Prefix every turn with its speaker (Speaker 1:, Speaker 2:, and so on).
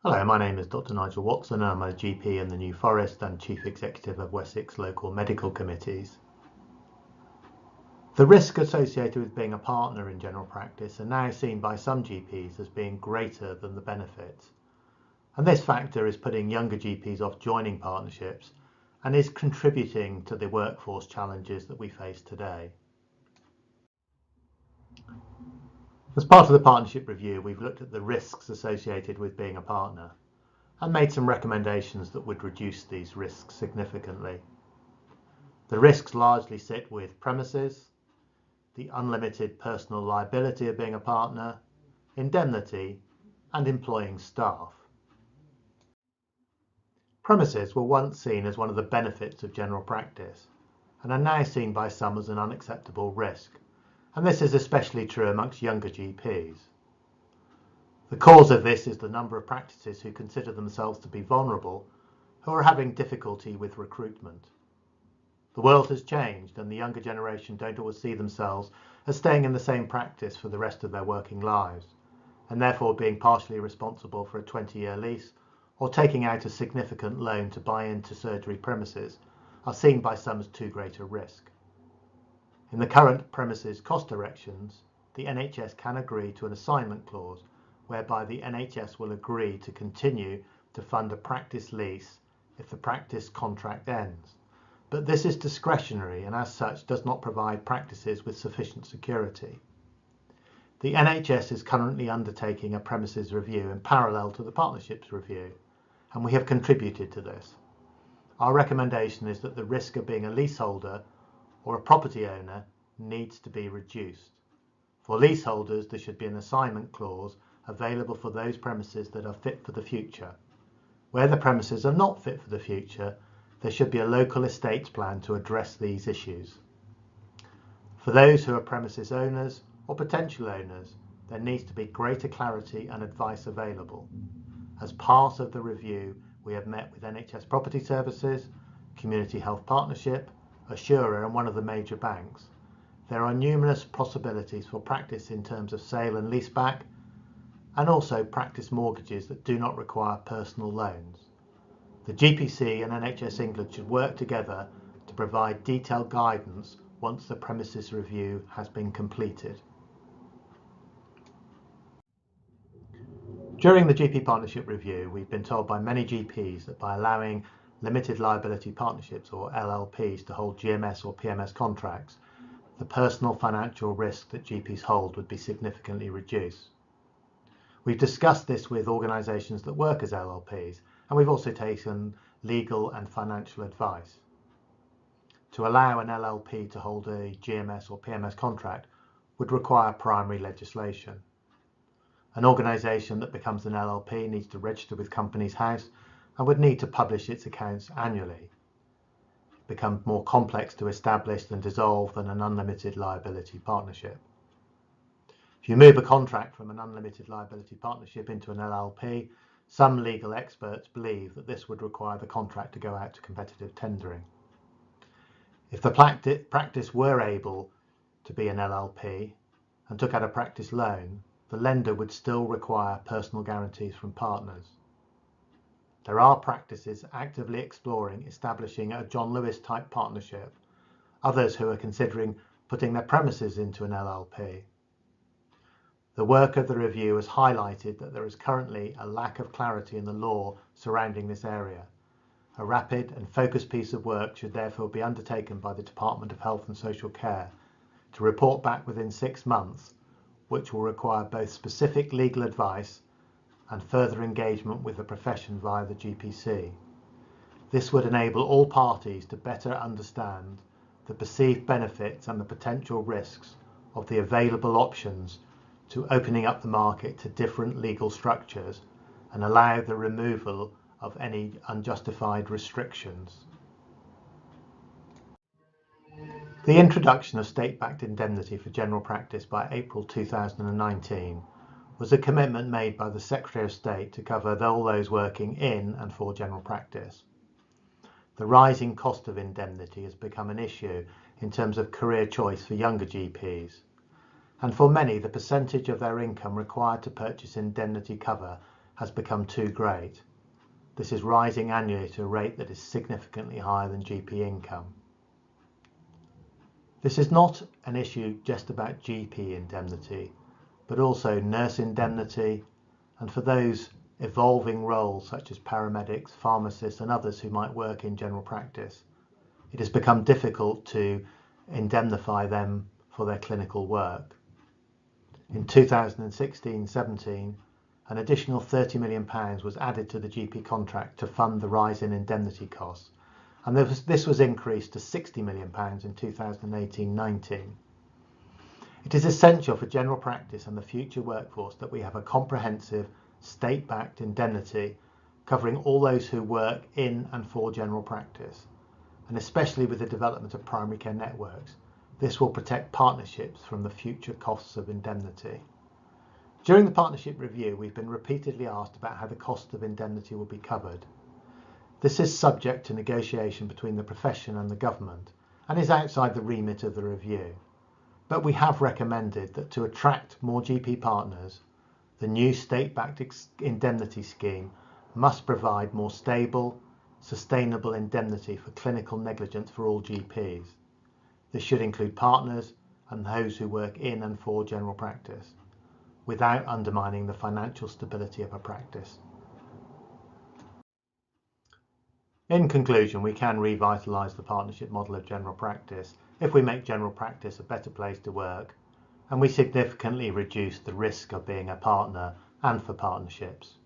Speaker 1: Hello, my name is Dr. Nigel Watson and I'm a GP in the New Forest and Chief Executive of Wessex Local Medical Committees. The risk associated with being a partner in general practice are now seen by some GPs as being greater than the benefits. And this factor is putting younger GPs off joining partnerships and is contributing to the workforce challenges that we face today. As part of the partnership review, we've looked at the risks associated with being a partner and made some recommendations that would reduce these risks significantly. The risks largely sit with premises, the unlimited personal liability of being a partner, indemnity, and employing staff. Premises were once seen as one of the benefits of general practice and are now seen by some as an unacceptable risk, and this is especially true amongst younger GPs. The cause of this is the number of practices who consider themselves to be vulnerable, who are having difficulty with recruitment. The world has changed and the younger generation don't always see themselves as staying in the same practice for the rest of their working lives, and therefore being partially responsible for a 20-year lease or taking out a significant loan to buy into surgery premises are seen by some as too great a risk. In the current premises cost directions, the NHS can agree to an assignment clause whereby the NHS will agree to continue to fund a practice lease if the practice contract ends. But this is discretionary and as such does not provide practices with sufficient security. The NHS is currently undertaking a premises review in parallel to the partnerships review, and we have contributed to this. Our recommendation is that the risk of being a leaseholder or a property owner needs to be reduced. For leaseholders, there should be an assignment clause available for those premises that are fit for the future. Where the premises are not fit for the future, there should be a local estates plan to address these issues. For those who are premises owners or potential owners, there needs to be greater clarity and advice available. As part of the review, we have met with NHS Property Services, Community Health Partnership, Assura and one of the major banks. There are numerous possibilities for practice in terms of sale and leaseback, and also practice mortgages that do not require personal loans. The GPC and NHS England should work together to provide detailed guidance once the premises review has been completed. During the GP partnership review, we've been told by many GPs that by allowing limited liability partnerships or LLPs to hold GMS or PMS contracts, the personal financial risk that GPs hold would be significantly reduced. We've discussed this with organisations that work as LLPs, and we've also taken legal and financial advice. To allow an LLP to hold a GMS or PMS contract would require primary legislation. An organisation that becomes an LLP needs to register with Companies House and would need to publish its accounts annually. It becomes more complex to establish and dissolve than an unlimited liability partnership. If you move a contract from an unlimited liability partnership into an LLP, some legal experts believe that this would require the contract to go out to competitive tendering. If the practice were able to be an LLP and took out a practice loan, the lender would still require personal guarantees from partners. There are practices actively exploring establishing a John Lewis type partnership, others who are considering putting their premises into an LLP. The work of the review has highlighted that there is currently a lack of clarity in the law surrounding this area. A rapid and focused piece of work should therefore be undertaken by the Department of Health and Social Care to report back within 6 months, which will require both specific legal advice and further engagement with the profession via the GPC. This would enable all parties to better understand the perceived benefits and the potential risks of the available options to opening up the market to different legal structures and allow the removal of any unjustified restrictions. The introduction of state-backed indemnity for general practice by April 2019 was a commitment made by the Secretary of State to cover all those working in and for general practice. The rising cost of indemnity has become an issue in terms of career choice for younger GPs. And for many, the percentage of their income required to purchase indemnity cover has become too great. This is rising annually to a rate that is significantly higher than GP income. This is not an issue just about GP indemnity, but also nurse indemnity, and for those evolving roles such as paramedics, pharmacists and others who might work in general practice. It has become difficult to indemnify them for their clinical work. In 2016-17, an additional £30 million was added to the GP contract to fund the rise in indemnity costs, and this was increased to £60 million in 2018-19. It is essential for general practice and the future workforce that we have a comprehensive state-backed indemnity covering all those who work in and for general practice, and especially with the development of primary care networks. This will protect partnerships from the future costs of indemnity. During the partnership review, we've been repeatedly asked about how the cost of indemnity will be covered. This is subject to negotiation between the profession and the government and is outside the remit of the review. But we have recommended that to attract more GP partners, the new state-backed indemnity scheme must provide more stable, sustainable indemnity for clinical negligence for all GPs. This should include partners and those who work in and for general practice, without undermining the financial stability of a practice. In conclusion, we can revitalise the partnership model of general practice if we make general practice a better place to work and we significantly reduce the risk of being a partner and for partnerships.